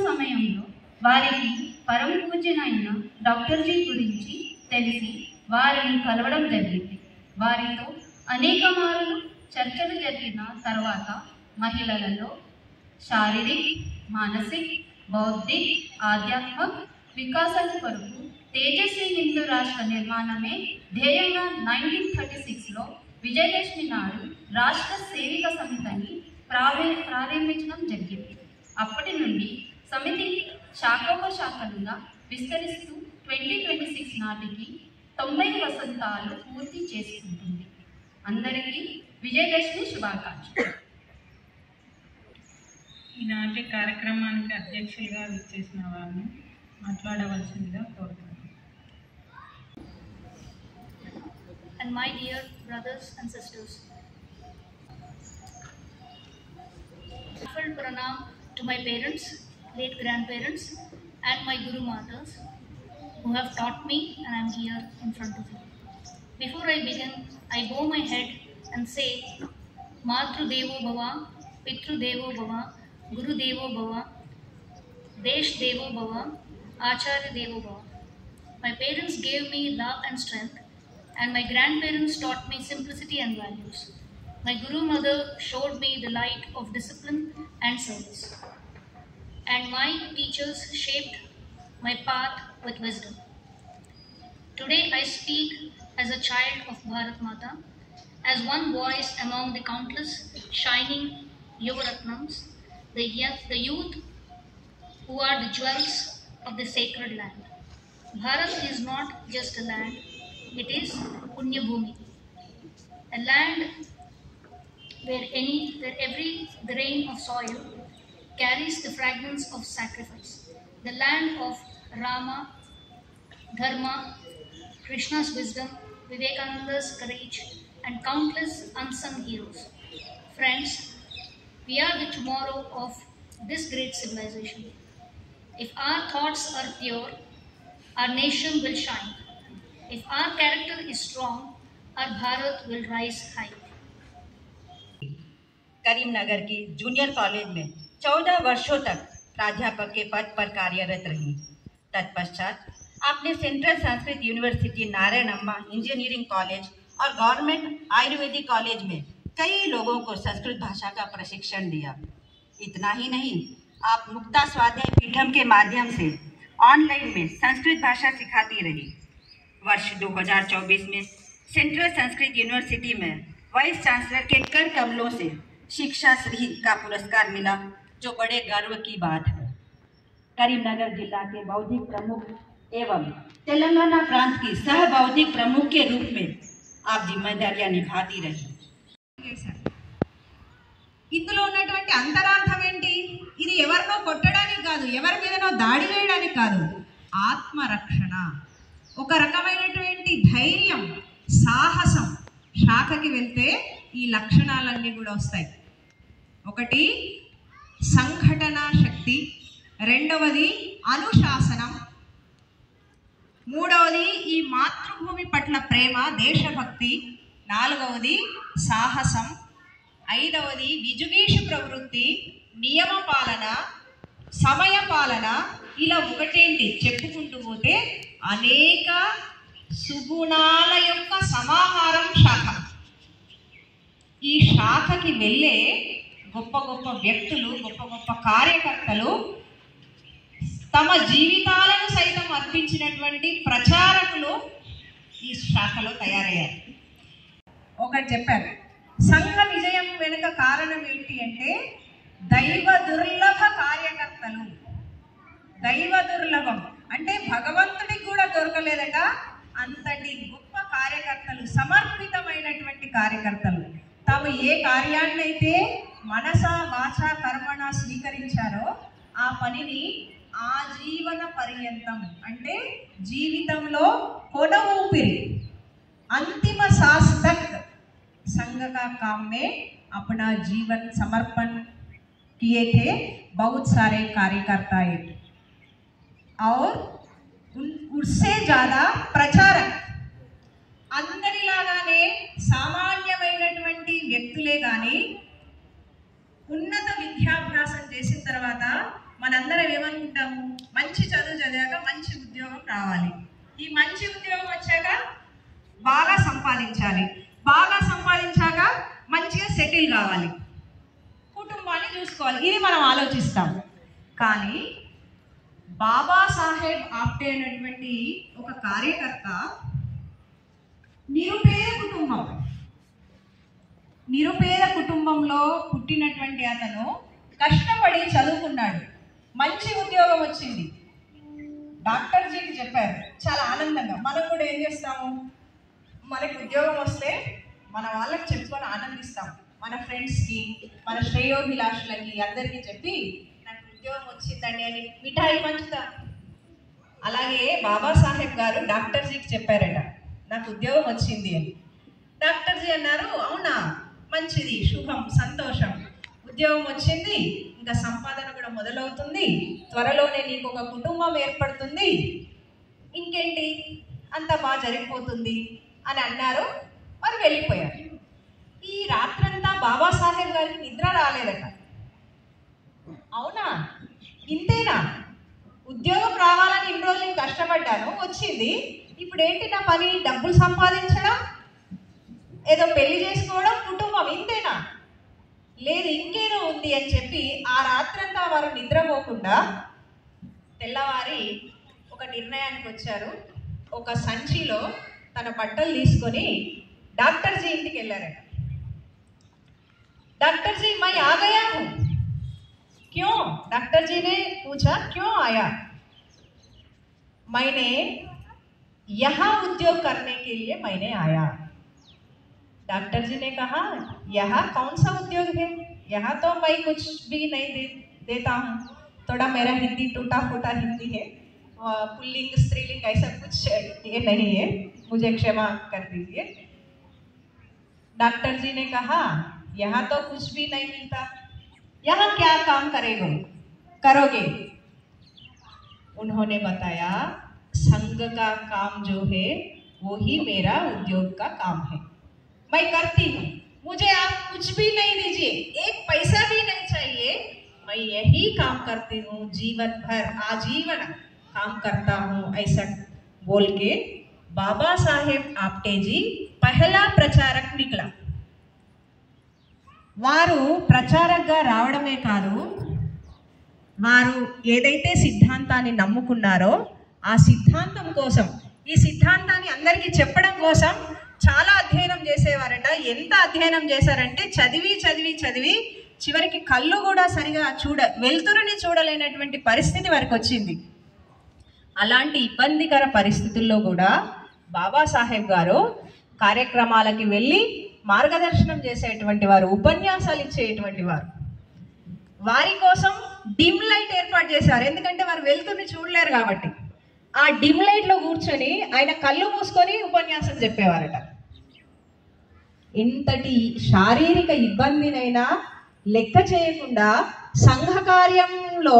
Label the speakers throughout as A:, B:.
A: సమయంలో వారికి పరమ పూజ్యునైన డాక్టర్ జీ గురించి తెలిసి వారిని కలవడం జరిగింది. వారితో అనేక మార్లు చర్చలు జరిగిన తర్వాత మహిళలలో శారీరక, మానసిక, బౌద్ధిక, ఆధ్యాత్మిక వికాసం కొరకు తేజస్వి హిందూ రాష్ట్ర నిర్మాణమే ధ్యేయంగా 1936లో విజయదశమి నాడు రాష్ట్ర సేవిక సమితిని ప్రారంభించడం జరిగింది. అప్పటి నుండి సమితి శాఖోపశాఖలుగా విస్తరిస్తూ 2026 నాటికి 90 వసంతాలు పూర్తి చేసుకుంటుంది. అందరికీ విజయదశమి శుభాకాంక్షలు.
B: ఈనాటి కార్యక్రమానికి అధ్యక్షులుగా విచ్చేసిన వారిని మాట్లాడవలసిందిగా కోరుతున్నాను.
C: And my dear brothers and sisters, full pranam to my parents, late grandparents, and my Guru Matas who have taught me, and I am here in front of you. Before I begin, I bow my head and say, Matru Devo Bhava, Pitru Devo Bhava, Guru Devo Bhava, Desh Devo Bhava, Acharya Devo Bhava. My parents gave me love and strength, and my grandparents taught me simplicity and values. My Guru Mother showed me the light of discipline and service. And my teachers shaped my path with wisdom. Today I speak as a child of Bharat Mata, as one voice among the countless shining Yuvaratnams, the youth who are the jewels of the sacred land. Bharat is not just a land, it is Punya Bhumi, a land where every grain of soil carries the fragrance of sacrifice, the land of Rama, Dharma, Krishna's wisdom, Vivekananda's courage, and countless unsung heroes. Friends, we are the tomorrow of this great civilization. If our thoughts are pure, our nation will shine. If our character is strong, our Bharat will rise high.
D: Karimnagar की junior college में 14 वर्षों तक प्राध्यापक के पद पर कार्यरत रही। तत्पश्चात आपने सेंट्रल संस्कृत यूनिवर्सिटी नारायण अम्मा इंजीनियरिंग कॉलेज और गवर्नमेंट आयुर्वेदिक कॉलेज में कई लोगों को संस्कृत भाषा का प्रशिक्षण दिया। इतना ही नहीं, आप मुक्ता स्वाध्याय पीठम के माध्यम से ऑनलाइन में संस्कृत भाषा सिखाती रही। वर्ष 2024 में सेंट्रल संस्कृत यूनिवर्सिटी में वाइस चांसलर के कर कमलों से शिक्षा श्री का पुरस्कार मिला, जो बड़े गर्व की बात है। करीमनगर जिला के बौद्धिक प्रमुख एवं तेलंगाना प्रांत की सह बौद्धिक प्रमुख के रूप में आप जिम्मेदारियां निभाती रही।
E: ఇందులో ఉన్నటువంటి అంతరార్థం ఏంటి? ఇది ఎవరినో కొట్టడానికి కాదు, ఎవరి మీదనో దాడి చేయడానికి కాదు, ఆత్మరక్షణ, ఒక రకమైనటువంటి ధైర్యం, సాహసం. శాఖకి వెళ్తే ఈ లక్షణాలన్నీ కూడా వస్తాయి. ఒకటి సంఘటనా శక్తి, రెండవది అనుశాసనం, మూడవది ఈ మాతృభూమి పట్ల ప్రేమ, దేశభక్తి, నాలుగవది సాహసం, ఐదవది విజుగీషు ప్రవృత్తి, నియమ పాలన, సమయ పాలన. ఇలా ఒకటేంటి చెప్పుకుంటూ పోతే అనేక సుగుణాల యొక్క సమాహారం శాఖ. ఈ శాఖకి వెళ్ళే గొప్ప గొప్ప వ్యక్తులు, గొప్ప గొప్ప కార్యకర్తలు తమ జీవితాలను సైతం అర్పించినటువంటి ప్రచారకులు ఈ శాఖలో తయారయ్యారు. ఒకటి చెప్పారు, సంఘ విజయం వెనుక కారణం ఏంటి అంటే దైవ దుర్లభ కార్యకర్తలు. దైవ దుర్లభం అంటే భగవంతుడికి కూడా దొరకలేదట అంతటి గొప్ప కార్యకర్తలు, సమర్పితమైనటువంటి కార్యకర్తలు. తాము ఏ కార్యాన్నైతే మనస వాచ కర్మణ స్వీకరించారో ఆ పనిని ఆజీవన పర్యంతం అంటే జీవితంలో కొన ఊపిరి, अंतिम सांस तक संघ का काम में अपना जीवन समर्पण किए थे बहुत सारे कार्यकर्ता और उससे ज़्यादा प्रचारक अंदरिलागा వ్యక్తులే కానీ ఉన్నత విద్యాభ్యాసం చేసిన తర్వాత మనందరం ఏమనుకుంటాము, మంచి చదువు చదివాక మంచి ఉద్యోగం రావాలి, ఈ మంచి ఉద్యోగం వచ్చాక బాగా సంపాదించాలి, బాగా సంపాదించాక మంచిగా సెటిల్ కావాలి, కుటుంబాన్ని చూసుకోవాలి, ఇది మనం ఆలోచిస్తాం. కానీ బాబాసాహెబ్ ఆప్టే అనేటువంటి ఒక కార్యకర్త నిరుపేద కుటుంబంలో పుట్టినటువంటి అతను కష్టపడి చదువుకున్నాడు, మంచి ఉద్యోగం వచ్చింది. డాక్టర్ జీకి చెప్పారు, చాలా ఆనందంగా. మనం కూడా ఏం చేస్తాము, మనకి ఉద్యోగం వస్తే మన వాళ్ళకి చెప్పుకొని ఆనందిస్తాం, మన ఫ్రెండ్స్కి, మన శ్రేయోభిలాషులకి అందరికీ చెప్పి నాకు ఉద్యోగం వచ్చిందండి అని మిఠాయి పంచుతాం. అలాగే బాబాసాహెబ్ గారు డాక్టర్ జీకి చెప్పారట, నాకు ఉద్యోగం వచ్చింది అని. డాక్టర్ జీ అన్నారు, అవునా, మంచిది, శుభం, సంతోషం, ఉద్యోగం వచ్చింది, ఇంకా సంపాదన కూడా మొదలవుతుంది, త్వరలోనే నీకు ఒక కుటుంబం ఏర్పడుతుంది, ఇంకేంటి అంత బాగా జరిగిపోతుంది అని అన్నారు. మరి వెళ్ళిపోయారు. ఈ రాత్రంతా బాబాసాహెబ్ గారికి నిద్ర రాలేదట. అవునా, ఇంతేనా, ఉద్యోగం రావాలని ఇన్ని రోజులు నేను కష్టపడ్డాను, వచ్చింది, ఇప్పుడు ఏంటి నా పని, డబ్బులు సంపాదించడం, ఏదో పెళ్లి చేసుకోవడం, కుటుంబం, ఇంతేనా, లేదు ఇంకేదో ఉంది అని చెప్పి ఆ రాత్రంతా వారు నిద్రపోకుండా తెల్లవారి ఒక నిర్ణయానికి వచ్చారు. ఒక సంచిలో తన బట్టలు తీసుకొని డాక్టర్ జీ ఇంటికి వెళ్ళారట. डॉक्टर जी मैं आ गया हूँ। क्यों? डॉक्टर जी ने पूछा क्यों आया? मैंने यहाँ उद्योग करने के लिए मैंने आया। डॉक्टर जी ने कहा यहाँ कौन सा उद्योग है? यहाँ तो मैं कुछ भी नहीं देता हूँ, थोड़ा मेरा हिंदी टूटा फूटा हिंदी है, पुल्लिंग स्त्रीलिंग ऐसा कुछ ये नहीं है, मुझे क्षमा कर दीजिए। डॉक्टर जी ने कहा यहाँ तो कुछ भी नहीं मिलता, यहाँ क्या काम करोगे? उन्होंने बताया संघ का काम जो है वो ही मेरा उद्योग का काम है, मैं करती हूँ, मुझे आप कुछ भी नहीं दीजिए, एक पैसा भी नहीं चाहिए, मैं यही काम करती हूँ, जीवन भर आजीवन काम करता हूँ, ऐसा बोल के बाबा साहेब आप्टे जी पहला प्रचारक निकला। వారు ప్రచారకగా రావడమే కాదు, వారు ఏదైతే సిద్ధాంతాన్ని నమ్ముకున్నారో ఆ సిద్ధాంతం కోసం, ఈ సిద్ధాంతాన్ని అందరికీ చెప్పడం కోసం చాలా అధ్యయనం చేసేవారట. ఎంత అధ్యయనం చేశారంటే చదివి చదివి చదివి చివరికి కళ్ళు కూడా సరిగా వెలుతురుని చూడలేనటువంటి పరిస్థితి వారికి వచ్చింది. అలాంటి ఇబ్బందికర పరిస్థితుల్లో కూడా బాబాసాహెబ్ గారు కార్యక్రమాలకి వెళ్ళి మార్గదర్శనం చేసేటువంటి వారు, ఉపన్యాసాలు ఇచ్చేటువంటి వారు. వారి కోసం డిమ్ లైట్ ఏర్పాటు చేశారు, ఎందుకంటే వారు వెలుతురుని చూడలేరు కాబట్టి. ఆ డిమ్ లైట్లో కూర్చొని ఆయన కళ్ళు మూసుకొని ఉపన్యాసం చెప్పేవారట. ఇంతటి శారీరక ఇబ్బందినైనా లెక్క చేయకుండా సంఘ కార్యంలో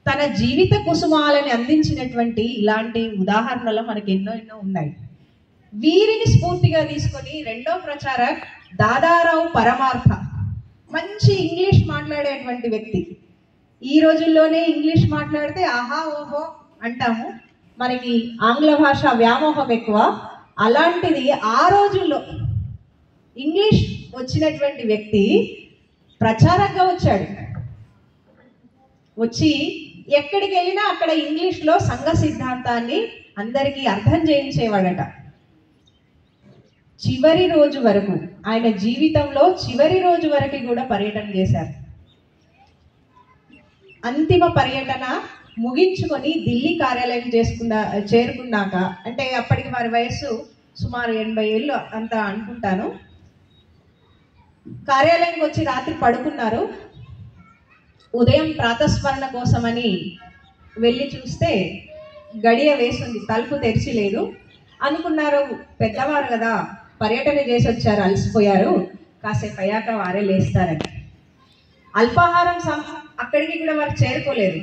E: తన జీవిత కుసుమాలని అందించినటువంటి ఇలాంటి ఉదాహరణలు మనకి ఎన్నో ఉన్నాయి. వీరిని స్ఫూర్తిగా తీసుకొని రెండో ప్రచారక్ దాదారావు పరమార్థ, మంచి ఇంగ్లీష్ మాట్లాడేటువంటి వ్యక్తి. ఈ రోజుల్లోనే ఇంగ్లీష్ మాట్లాడితే ఆహా ఓహో అంటాము, మనకి ఆంగ్ల భాష వ్యామోహం ఎక్కువ. అలాంటిది ఆ రోజుల్లో ఇంగ్లీష్ వచ్చినటువంటి వ్యక్తి ప్రచారంగా వచ్చాడు. వచ్చి ఎక్కడికి వెళ్ళినా అక్కడ ఇంగ్లీష్లో సంఘ సిద్ధాంతాన్ని అందరికీ అర్థం చేయించేవాడట. చివరి రోజు వరకు, ఆయన జీవితంలో చివరి రోజు వరకు కూడా పర్యటన చేశారు. అంతిమ పర్యటన ముగించుకొని ఢిల్లీ కార్యాలయం చేరుకున్నాక, అంటే అప్పటికి వారి వయస్సు సుమారు 80 ఏళ్ళు అంత అనుకుంటాను. కార్యాలయంకి వచ్చి రాత్రి పడుకున్నారు. ఉదయం ప్రాతస్మరణ కోసమని వెళ్ళి చూస్తే గడియ వేసింది, తలుపు తెరిచి లేదు. అనుకున్నారు పెద్దవారు కదా, పర్యటన చేసి వచ్చారు, అలసిపోయారు, కాసేపు అయ్యాక వారే లేస్తారని. అల్పాహారం అక్కడికి కూడా వారు చేరుకోలేదు.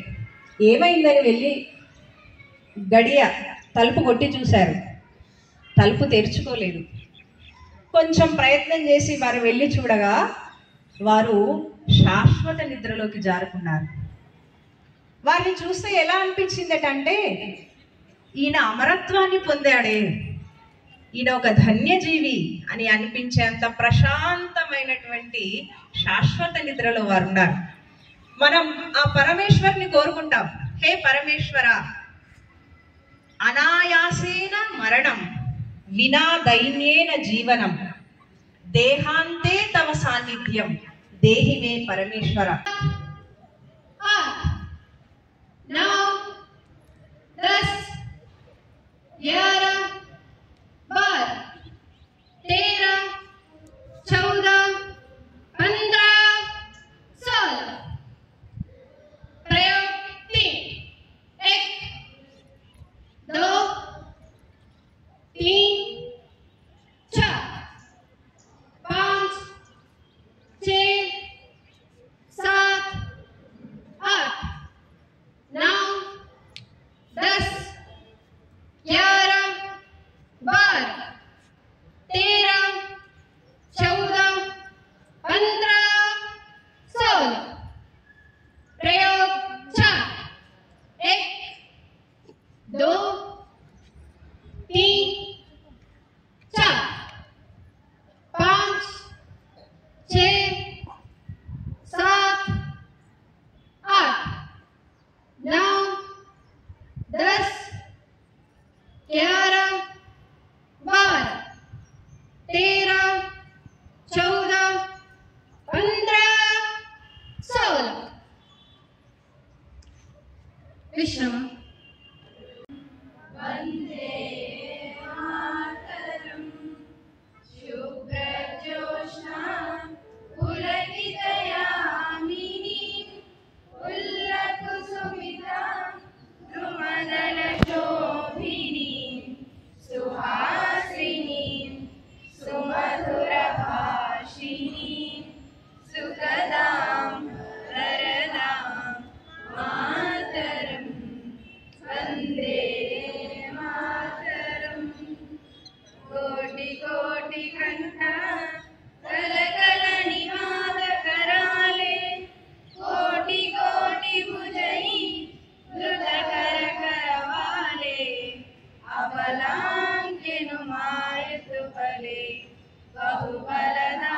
E: ఏమైందని వెళ్ళి గడియ తలుపు కొట్టి చూశారు, తలుపు తెరుచుకోలేదు. కొంచెం ప్రయత్నం చేసి వారు వెళ్ళి చూడగా వారు శాశ్వత నిద్రలోకి జారుకున్నారు. వారిని చూస్తే ఎలా అనిపించిందటంటే, ఈయన అమరత్వాన్ని పొందాడే, ఈయన ఒక ధన్యజీవి అని అనిపించేంత ప్రశాంతమైనటువంటి శాశ్వత నిద్రలో వారు ఉన్నారు. మనం ఆ పరమేశ్వరుని కోరుకుంటాం, హే పరమేశ్వర, అనాయాసేన మరణం వినా దైన్యేన జీవనం దేహాంతే తవ సాన్నిధ్యం దేహి మే పరమేశ్వర.
A: Now, 10, 11, 12, 13, 14, 15, 16. प्रयोग 3, 1, 2, 3, 4, 5, 6, 7, 8, 9, 10, 11, 12, 13, 14, 15, 16. प्रयोग 4, 1, 2, 3, 4, 5, 6, 7, 8, 9, 10, 11, 12, 13, 14, 15, 16. विश्राम. वंदे मातरम शुभ्रज्योत्स्ना पुलकितयामिनी उल्लकुसुमिता द्रुमदलशोभिनी सुहासिनी सुमधुरभाषिणी सुखदां वरदां मातरं वन्दे मातरं. कोटि कोटि कंठ कलकल निनाद कराले कोटि कोटि भुजई द्रुत कर करवाले अबलां के नुमायत पले बहु बलदा